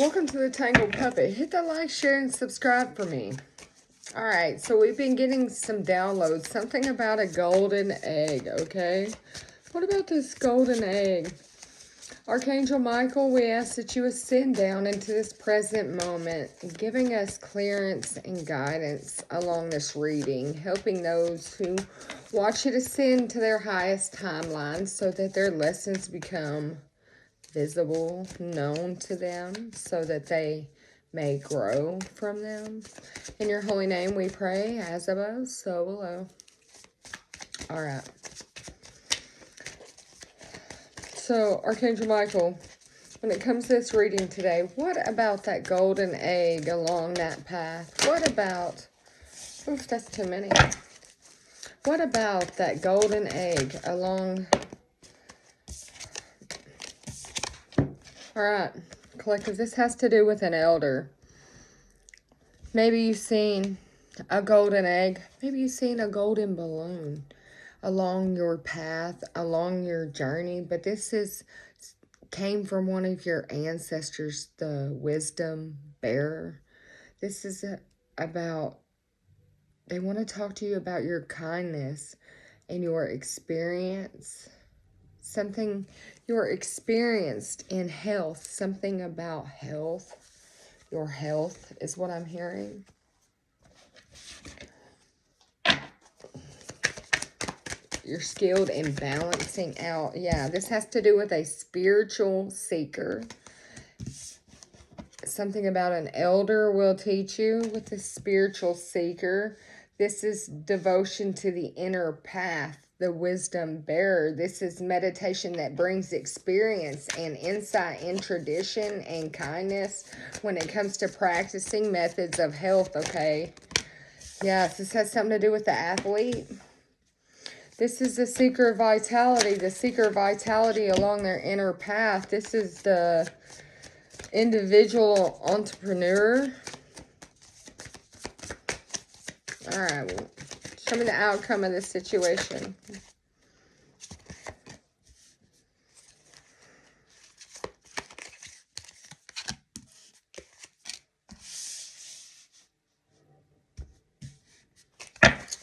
Welcome to the Tangled Puppet. Hit that like, share, and subscribe for me. Alright, so we've been getting some downloads. Something about a golden egg, okay? What about this golden egg? Archangel Michael, we ask that you ascend down into this present moment, giving us clearance and guidance along this reading, helping those who watch it ascend to their highest timelines so that their lessons become visible, known to them, so that they may grow from them. In your holy name we pray, as above, so below. All right. So, Archangel Michael, when it comes to this reading today, what about that golden egg along that path? What about, oof, that's too many. What about that golden egg along? All right, collective, this has to do with an elder. Maybe you've seen a golden egg. Maybe you've seen a golden balloon along your path, along your journey. But this came from one of your ancestors, the wisdom bearer. This is about, they want to talk to you about your kindness and your experience. Something you're experienced in health. Something about health. Your health is what I'm hearing. You're skilled in balancing out. Yeah, this has to do with a spiritual seeker. Something about an elder will teach you with the spiritual seeker. This is devotion to the inner path, the wisdom bearer. This is meditation that brings experience and insight in tradition and kindness when it comes to practicing methods of health, okay? Yes, this has something to do with the athlete. This is the seeker of vitality along their inner path. This is the individual entrepreneur. All right, well, show me the outcome of this situation.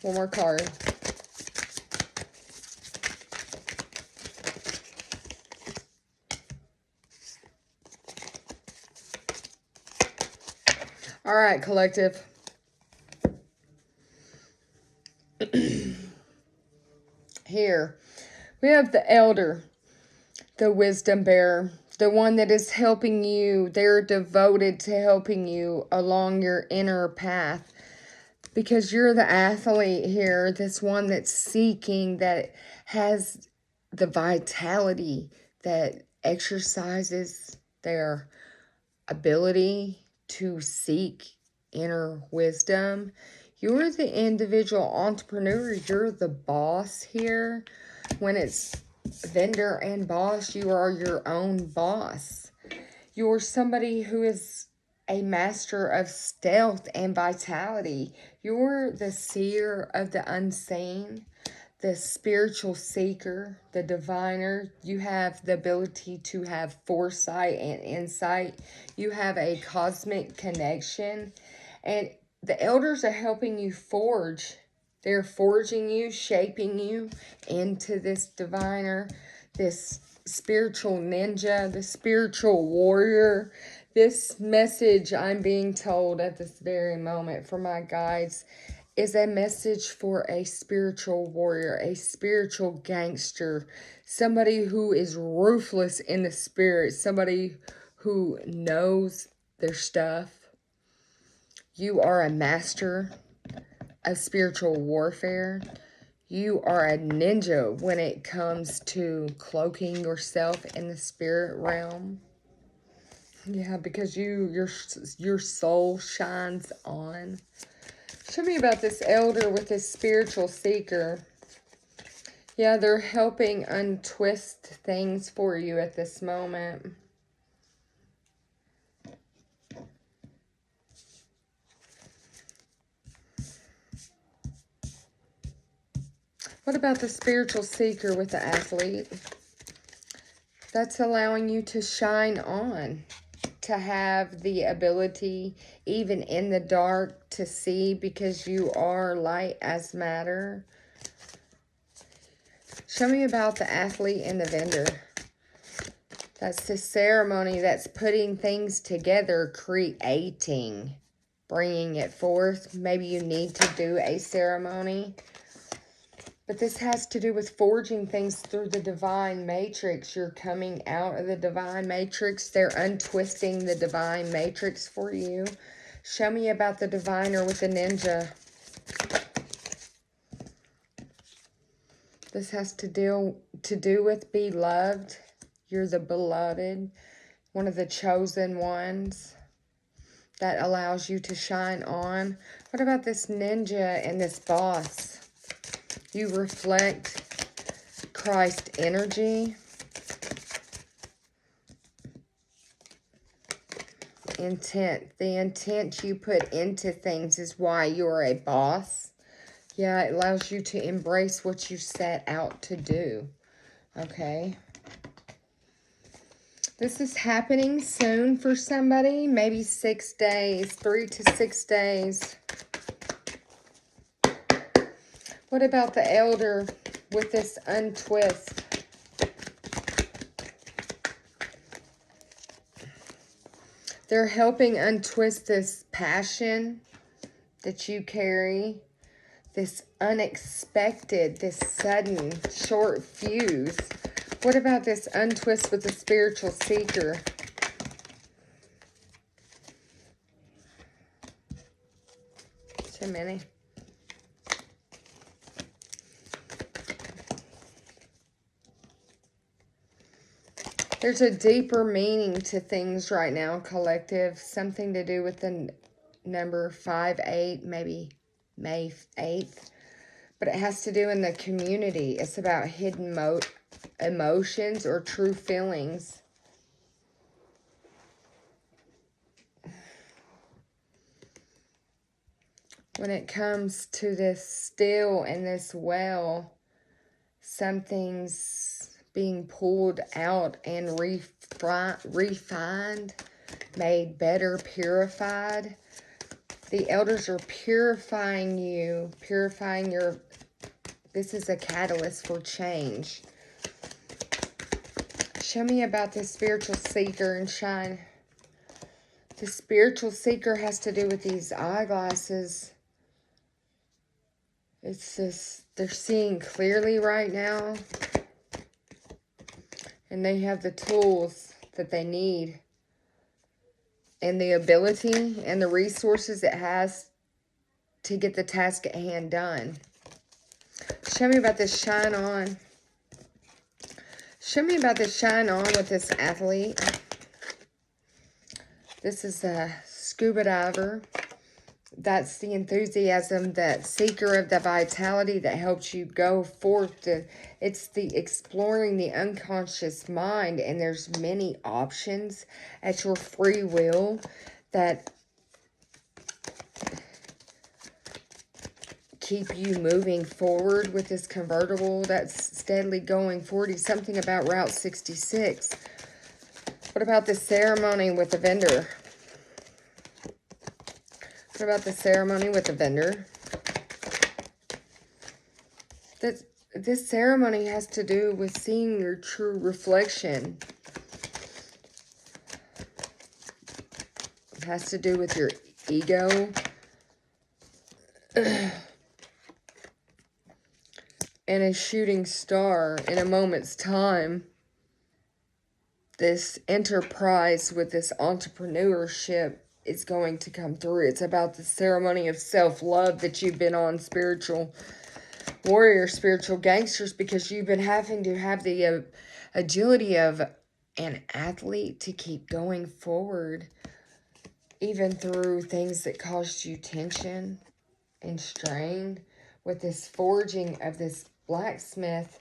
One more card. All right, collective. Here, we have the elder, the wisdom bearer, the one that is helping you. They're devoted to helping you along your inner path. Because you're the athlete here, this one that's seeking, that has the vitality, that exercises their ability to seek inner wisdom. You're the individual entrepreneur. You're the boss here. When it's vendor and boss, you are your own boss. You're somebody who is a master of stealth and vitality. You're the seer of the unseen, the spiritual seeker, the diviner. You have the ability to have foresight and insight. You have a cosmic connection. And the elders are helping you forge. They're forging you, shaping you into this diviner, this spiritual ninja, the spiritual warrior. This message I'm being told at this very moment from my guides is a message for a spiritual warrior, a spiritual gangster, somebody who is ruthless in the spirit, somebody who knows their stuff. You are a master of spiritual warfare. You are a ninja when it comes to cloaking yourself in the spirit realm. Yeah, because your soul shines on. Show me about this elder with this spiritual seeker. Yeah, they're helping untwist things for you at this moment. What about the spiritual seeker with the athlete? That's allowing you to shine on, to have the ability, even in the dark, to see, because you are light as matter. Show me about the athlete and the vendor. That's the ceremony that's putting things together, creating, bringing it forth. Maybe you need to do a ceremony. But this has to do with forging things through the divine matrix. You're coming out of the divine matrix. They're untwisting the divine matrix for you. Show me about the diviner with the ninja. This has to do with beloved. You're the beloved, one of the chosen ones that allows you to shine on. What about this ninja and this boss? You reflect Christ energy. Intent. The intent you put into things is why you're a boss. Yeah, it allows you to embrace what you set out to do. Okay. This is happening soon for somebody. Maybe 6 days. 3 to 6 days. What about the elder with this untwist? They're helping untwist this passion that you carry. This unexpected, this sudden, short fuse. What about this untwist with the spiritual seeker? Too many. There's a deeper meaning to things right now, collective. Something to do with the number 5-8, maybe May 8th. But it has to do in the community. It's about hidden emotions or true feelings. When it comes to this still and this well, something's being pulled out and refined, made better, purified. The elders are purifying you, purifying your... This is a catalyst for change. Show me about this spiritual seeker and shine. The spiritual seeker has to do with these eyeglasses. It's just, they're seeing clearly right now. And they have the tools that they need. And the ability and the resources it has to get the task at hand done. Show me about this shine on. Show me about this shine on with this athlete. This is a scuba diver. That's the enthusiasm, that seeker of the vitality that helps you go forth. It's the exploring the unconscious mind, and there's many options at your free will that keep you moving forward with this convertible that's steadily going 40. Something about Route 66. What about the ceremony with the vendor? What about the ceremony with the vendor? This ceremony has to do with seeing your true reflection. It has to do with your ego. And a shooting star in a moment's time. This enterprise with this entrepreneurship is going to come through. It's about the ceremony of self-love that you've been on, spiritual warrior, spiritual gangsters, because you've been having to have the agility of an athlete to keep going forward, even through things that caused you tension and strain. With this forging of this blacksmith,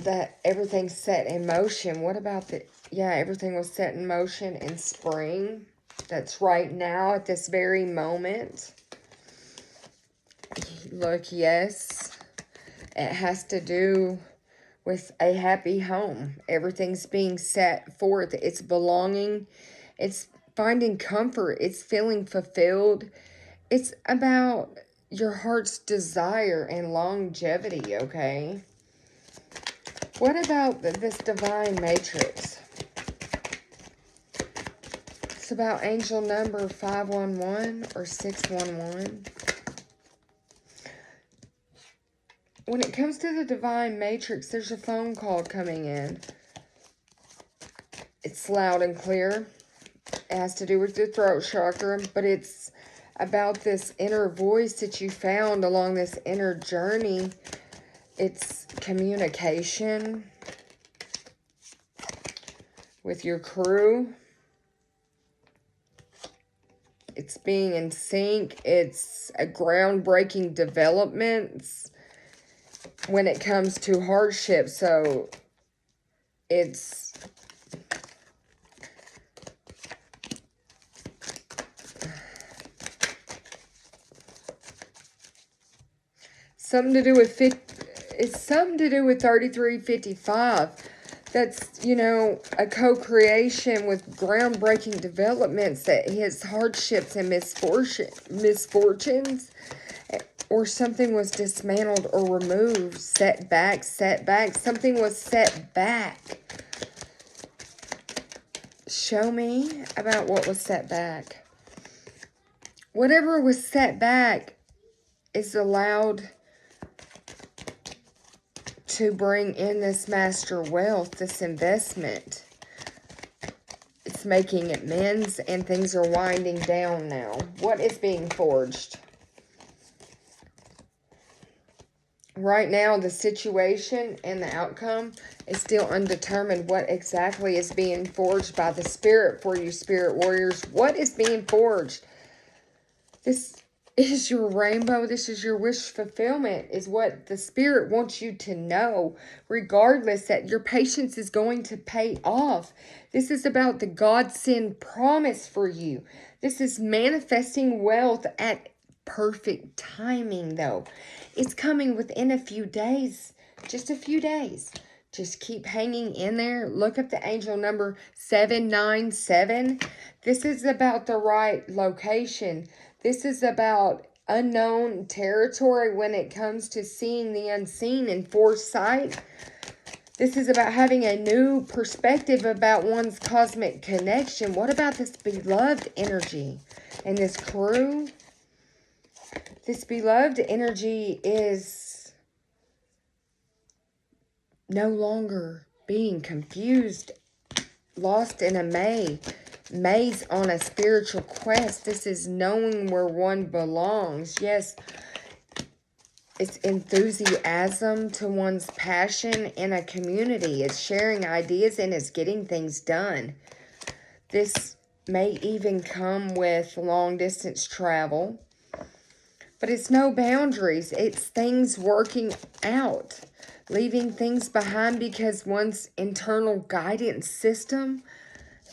that everything's set in motion. What about the... Yeah, everything was set in motion in spring. That's right now at this very moment. Look, yes. It has to do with a happy home. Everything's being set forth. It's belonging. It's finding comfort. It's feeling fulfilled. It's about your heart's desire and longevity, okay? What about this divine matrix? It's about angel number 511 or 611. When it comes to the divine matrix, there's a phone call coming in. It's loud and clear. It has to do with your throat chakra, but it's about this inner voice that you found along this inner journey. It's communication with your crew. It's being in sync. It's a groundbreaking developments when it comes to hardship. So it's something to do with it's something to do with 3355. That's, you know, a co-creation with groundbreaking developments that his hardships and misfortunes, or something was dismantled or removed, set back. Something was set back. Show me about what was set back. Whatever was set back is allowed to bring in this master wealth, this investment. It's making amends and things are winding down now. What is being forged? Right now, the situation and the outcome is still undetermined. What exactly is being forged by the Spirit for you, Spirit Warriors? What is being forged? This is your rainbow. This is your wish fulfillment, is what the Spirit wants you to know, regardless, that your patience is going to pay off. This is about the God-sent promise for you. This is manifesting wealth at perfect timing, though. It's coming within a few days, just a few days. Just keep hanging in there. Look up the angel number 797. This is about the right location. This is about unknown territory when it comes to seeing the unseen and foresight. This is about having a new perspective about one's cosmic connection. What about this beloved energy and this crew? This beloved energy is no longer being confused, lost in a maze on a spiritual quest. This is knowing where one belongs. Yes, it's enthusiasm to one's passion in a community. It's sharing ideas and it's getting things done. This may even come with long distance travel. But it's no boundaries. It's things working out. Leaving things behind because one's internal guidance system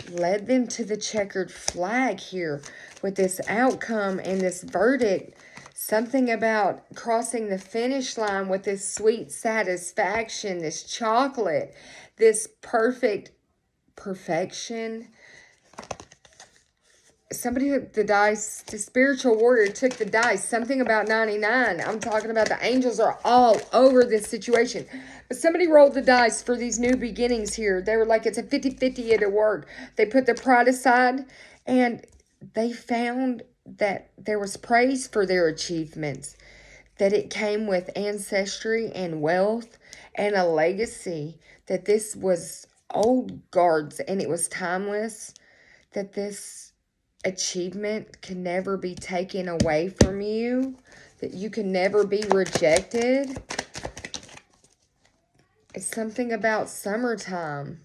led them to the checkered flag here with this outcome and this verdict. Something about crossing the finish line with this sweet satisfaction, this chocolate, this perfection. Somebody took the dice, the spiritual warrior took the dice, something about 99. I'm talking about the angels are all over this situation. But somebody rolled the dice for these new beginnings here. They were like, it's a 50-50 it'll work. They put the pride aside and they found that there was praise for their achievements. That it came with ancestry and wealth and a legacy. That this was old guards and it was timeless. That this achievement can never be taken away from you, that you can never be rejected. It's something about summertime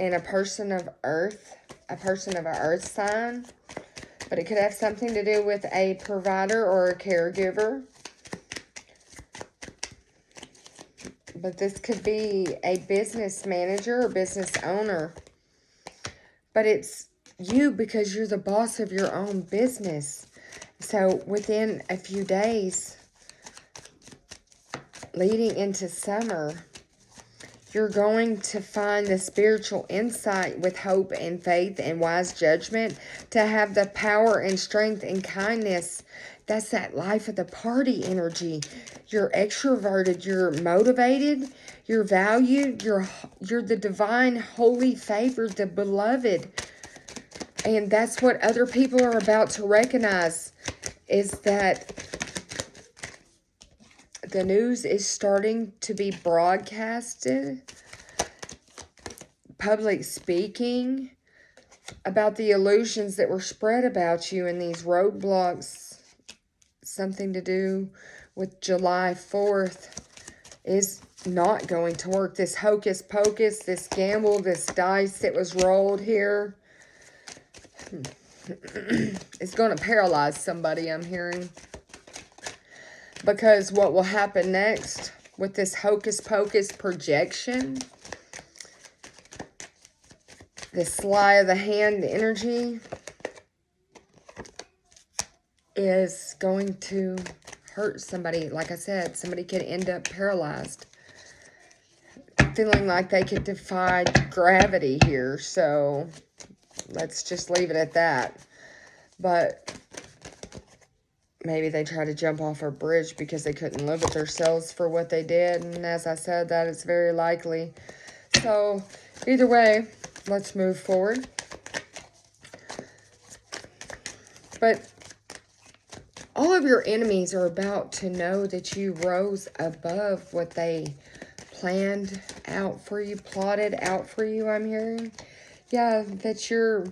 and a person of earth, a person of an earth sign, but it could have something to do with a provider or a caregiver. But this could be a business manager or business owner. But it's you because you're the boss of your own business. So within a few days, leading into summer, you're going to find the spiritual insight with hope and faith and wise judgment to have the power and strength and kindness. That's that life of the party energy. You're extroverted, you're motivated, you're valued, you're the divine, holy, favored, the beloved. And that's what other people are about to recognize, is that the news is starting to be broadcasted. Public speaking about the illusions that were spread about you and these roadblocks, something to do with July 4th, is not going to work. This hocus pocus, this gamble, this dice that was rolled here is going to paralyze somebody, I'm hearing. Because what will happen next with this hocus pocus projection, this sleight of the hand energy, is going to hurt somebody. Like I said, somebody could end up paralyzed, feeling like they could defy gravity here. So let's just leave it at that. But maybe they try to jump off a bridge because they couldn't live with themselves for what they did. And as I said, that is very likely. So either way, let's move forward. But all of your enemies are about to know that you rose above what they planned out for you, plotted out for you, I'm hearing. Yeah, that you're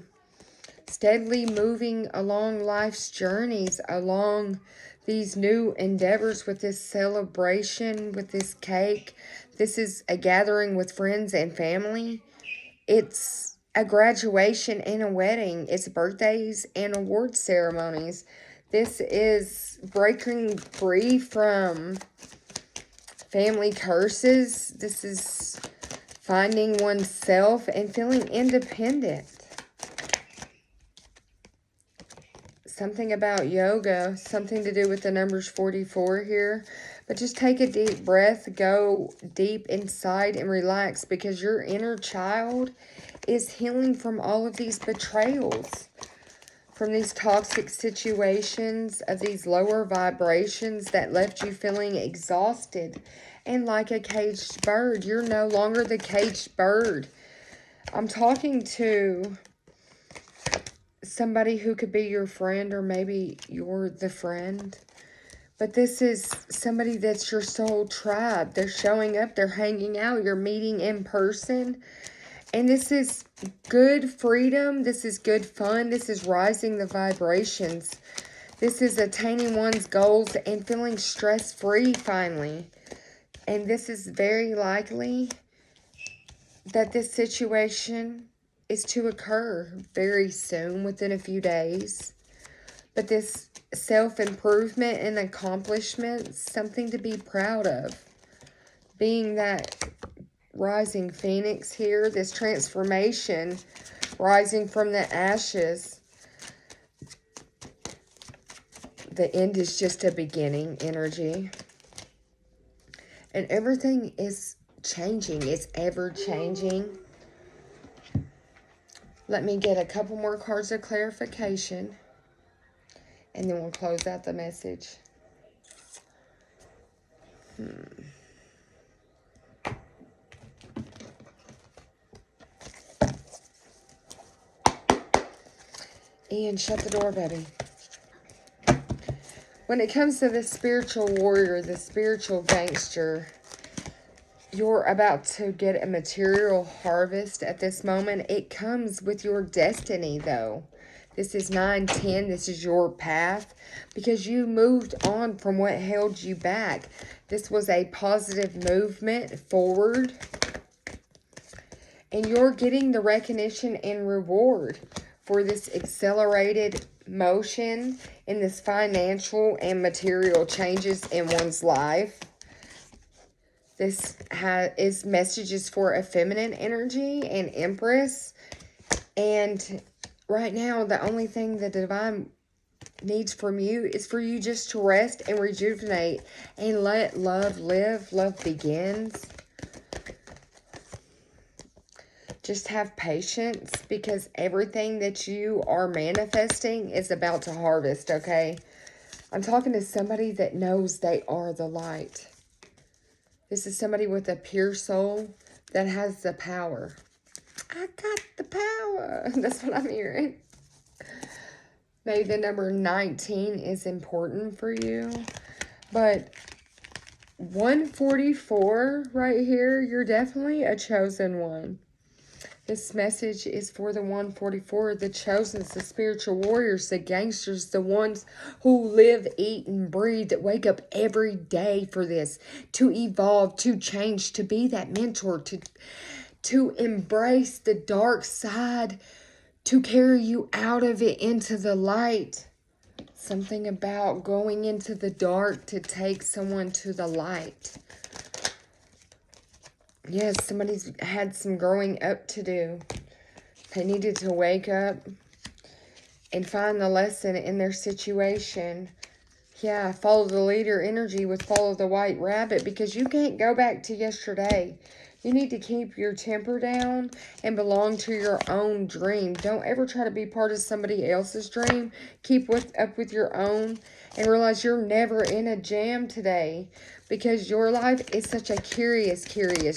steadily moving along life's journeys, along these new endeavors with this celebration, with this cake. This is a gathering with friends and family. It's a graduation and a wedding. It's birthdays and award ceremonies. This is breaking free from family curses. This is finding oneself and feeling independent. Something about yoga, something to do with the numbers 44 here. But just take a deep breath, go deep inside and relax, because your inner child is healing from all of these betrayals, from these toxic situations, of these lower vibrations that left you feeling exhausted and like a caged bird. You're no longer the caged bird. I'm talking to somebody who could be your friend, or maybe you're the friend. But this is somebody that's your soul tribe. They're showing up, they're hanging out, you're meeting in person. And this is good freedom, this is good fun, this is rising the vibrations. This is attaining one's goals and feeling stress-free finally. And this is very likely that this situation is to occur very soon, within a few days. But this self-improvement and accomplishment, something to be proud of. Being that rising phoenix here, this transformation, rising from the ashes. The end is just a beginning energy. And everything is changing. It's ever changing. Let me get a couple more cards of clarification, and then we'll close out the message. Ian, shut the door, baby. When it comes to the spiritual warrior, the spiritual gangster, you're about to get a material harvest at this moment. It comes with your destiny, though. This is 9-10. This is your path, because you moved on from what held you back. This was a positive movement forward, and you're getting the recognition and reward for this accelerated motion in this financial and material changes in one's life. This is messages for a feminine energy and Empress. And right now, the only thing the divine needs from you is for you just to rest and rejuvenate and let love live. Love begins. Just have patience, because everything that you are manifesting is about to harvest, okay? I'm talking to somebody that knows they are the light. This is somebody with a pure soul that has the power. I got the power. That's what I'm hearing. Maybe the number 19 is important for you. But 144 right here, you're definitely a chosen one. This message is for the 144, the chosens, the spiritual warriors, the gangsters, the ones who live, eat, and breathe, that wake up every day for this, to evolve, to change, to be that mentor, to embrace the dark side, to carry you out of it into the light. Something about going into the dark to take someone to the light. Yes, somebody's had some growing up to do. They needed to wake up and find the lesson in their situation. Yeah, follow the leader energy with follow the white rabbit, because you can't go back to yesterday. You need to keep your temper down and belong to your own dream. Don't ever try to be part of somebody else's dream. Keep up with your own and realize you're never in a jam today, because your life is such a curious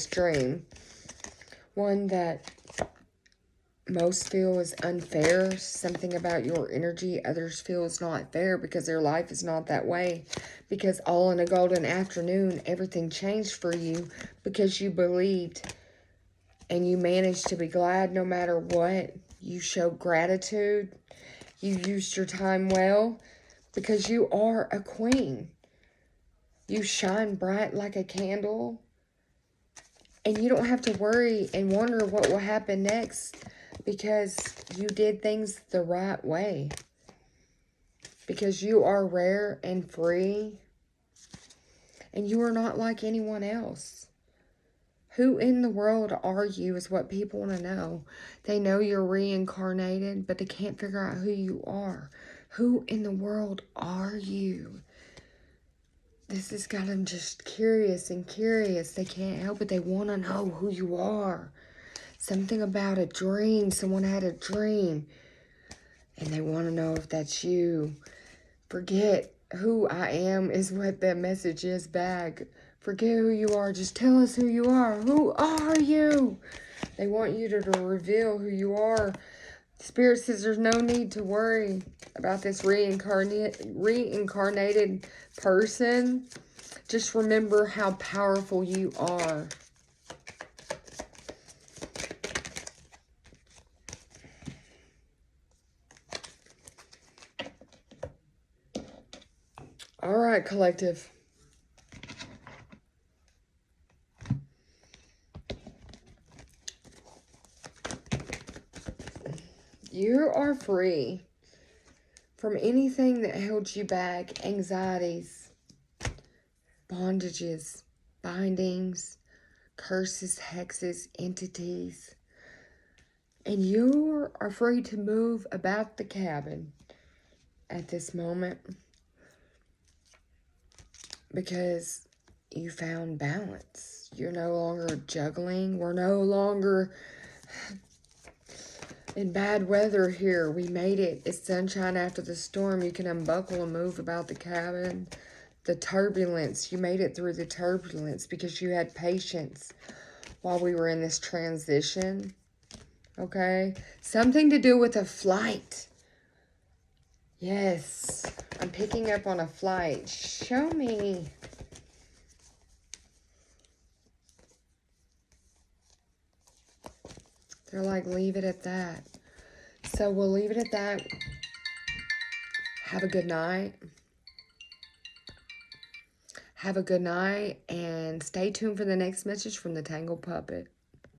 dream. One that most feel is unfair. Something about your energy others feel is not fair, because their life is not that way. Because all in a golden afternoon, everything changed for you because you believed and you managed to be glad no matter what. You showed gratitude. You used your time well, because you are a queen. You shine bright like a candle. And you don't have to worry and wonder what will happen next, because you did things the right way. Because you are rare and free. And you are not like anyone else. Who in the world are you is what people want to know. They know you're reincarnated, but they can't figure out who you are. Who in the world are you? This has got them just curious and curious. They can't help it. They want to know who you are. Something about a dream. Someone had a dream. And they want to know if that's you. Forget who I am is what that message is back. Forget who you are. Just tell us who you are. Who are you? They want you to reveal who you are. Spirit says there's no need to worry about this reincarnated person. Just remember how powerful you are. All right, collective. You are free from anything that held you back, anxieties, bondages, bindings, curses, hexes, entities. And you are free to move about the cabin at this moment, because you found balance. You're no longer juggling. We're no longer in bad weather here. We made it. It's sunshine after the storm. You can unbuckle and move about the cabin. The turbulence, you made it through the turbulence because you had patience while we were in this transition. Okay? Something to do with a flight. Yes. I'm picking up on a flight. Show me. They're like, leave it at that. So we'll leave it at that. Have a good night. Have a good night, and stay tuned for the next message from the Tangled Puppet.